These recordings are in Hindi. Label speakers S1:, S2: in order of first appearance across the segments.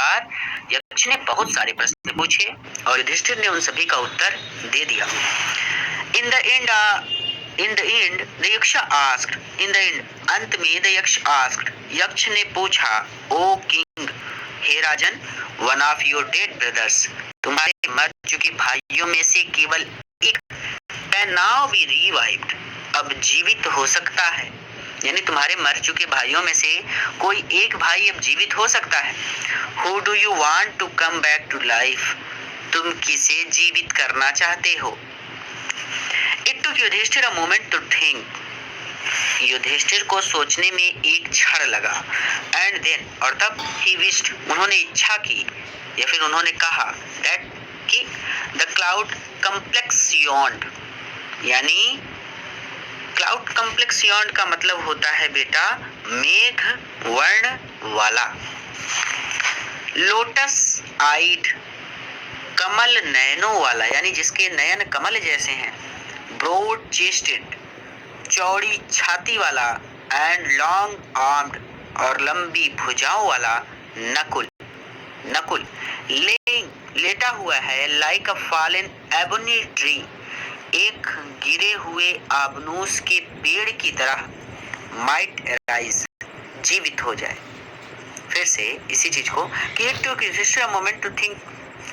S1: प्रकार यक्ष ने बहुत सारे प्रश्न पूछे और युधिष्ठिर ने उन सभी का उत्तर दे दिया। अंत में द यक्ष आस्क्ड, यक्ष ने पूछा, ओ किंग, हे राजन, one of your dead brothers, तुम्हारे मर चुके भाइयों में से केवल एक कैन नाउ बी रिवाइव्ड, अब जीवित हो सकता है। यानी तुम्हारे मर चुके भाइयों में से कोई एक भाई अब जीवित हो सकता है। Who do you want to come back to life, तुम किसे जीवित करना चाहते हो। It took Yudhishthir a moment to think, Yudhishthir को सोचने में एक क्षण लगा। एंड देन, और तब, ही विश्ड, उन्होंने इच्छा की या फिर उन्होंने कहा, दैट, कि द क्लाउड कम्प्लेक्स याwned, यानी क्लाउड कम्प्लेक्स याwned का मतलब होता है बेटा मेघ वर्ण वाला। लोटस आइड, कमल नयनों वाला, यानी जिसके नयन कमल जैसे हैं। ब्रॉड चेस्टेड, चौड़ी छाती वाला। एंड लॉन्ग आर्म्ड, और लंबी भुजाओं वाला। नकुल, नकुल लेटा हुआ है। लाइक अ फॉलन एबोनी ट्री, एक गिरे हुए आबनूस के पेड़ की तरह। माइट राइज, जीवित हो जाए। फिर से इसी चीज को, कि it took Yudhishthir a moment to think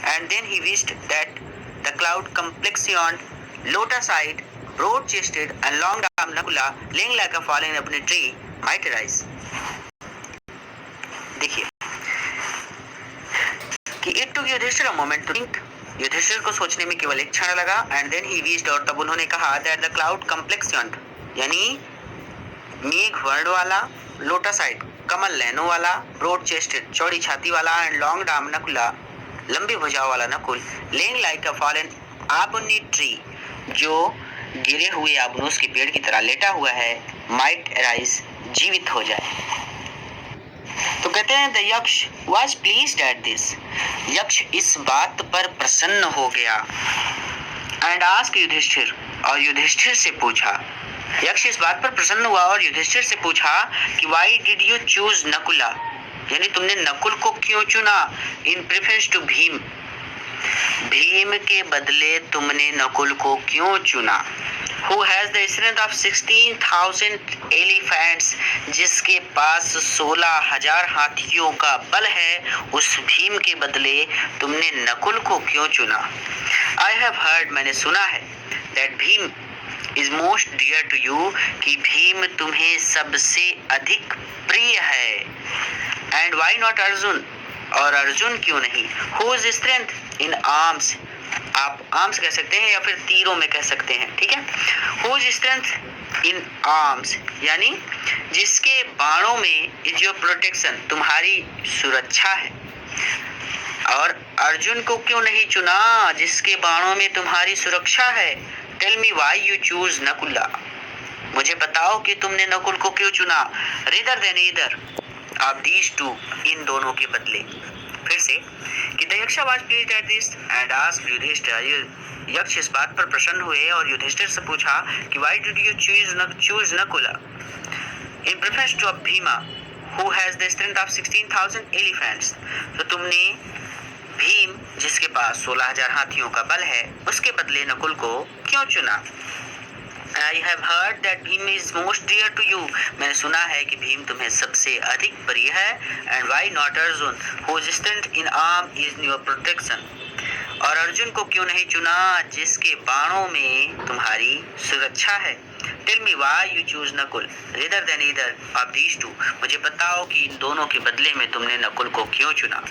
S1: and then he wished that the cloud complex याwned, lotus eyed, broad chested and long armed Nakula laying like a fallen ebony tree might rise। देखिए कि it took Yudhishthir a moment to think, Yudhishthir को सोचने में केवल एक क्षण लगा। एंड देन ही विश्ड, और तब उन्होंने कहा, दैट द क्लाउड कम्प्लेक्स याwned, यानी मेघ वर्ण वाला। लोटस आइड, कमल नयनों वाला। ब्रॉड चेस्टेड, चौड़ी छाती वाला। एंड लॉन्ग आर्म्ड नकुला, लंबी भुजाओं वाला नकुल। लेइंग लाइक अ फॉलन एबोनी ट्री, जो गिरे हुए आबनूस के पेड़ की तरह लेटा हुआ है। माइट राइज, जीवित हो जाए। तो कहते हैं the Yaksha was pleased at this, यक्ष इस बात पर प्रसन्न हो गया। एंड आस्क्ड युधिष्ठिर, और युधिष्ठिर से पूछा, यक्ष इस बात पर प्रसन्न हुआ और युधिष्ठिर से पूछा कि why did you choose Nakula, यानी तुमने नकुल को क्यों चुना। इन प्रेफरेंस टू भीम, भीम के बदले तुमने नकुल को क्यों चुना। Who has the strength of 16,000 elephants, जिसके पास 16,000 हाथियों का बल है, उस भीम के बदले तुमने नकुल को क्यों चुना। I have heard, मैंने सुना है, that Bhim is most dear to you, कि भीम तुम्हें सबसे अधिक प्रिय है। And why not अर्जुन, और अर्जुन क्यों नहीं। Whose strength in arms, आप आर्म्स कह सकते हैं या फिर तीरों में कह सकते हैं, ठीक है। Whose strength in arms, यानी जिसके बाणों में is your protection, तुम्हारी सुरक्षा है। और अर्जुन को क्यों नहीं चुना, जिसके बाणों में तुम्हारी सुरक्षा है। Tell me why you choose Nakula, मुझे बताओ कि तुमने नकुल को क्यों चुना। Rather than either of these two, इन दोनों के बदले। फिर से कि the Yaksha was pleased at this and asked Yudhishthir, Yaksha इस बात पर प्रसन्न हुए और युधिष्ठिर से पूछा कि why did you choose Nakula in preference to Bhima who has the strength of 16,000 elephants, तो तुमने भीम जिसके पास 16,000 हाथियों का बल है, उसके बदले नकुल को क्यों चुना। I have heard that Bhim is most dear to you, मैंने सुना है कि भीम तुम्हें सबसे अधिक प्रिय है। And why not Arjun, whose strength in arm is your protection, और अर्जुन को क्यों नहीं चुना, जिसके बाणों में तुम्हारी सुरक्षा है। Tell me why you choose Nakul rather than either of these two, मुझे बताओ कि इन दोनों के बदले में तुमने नकुल को क्यों चुना।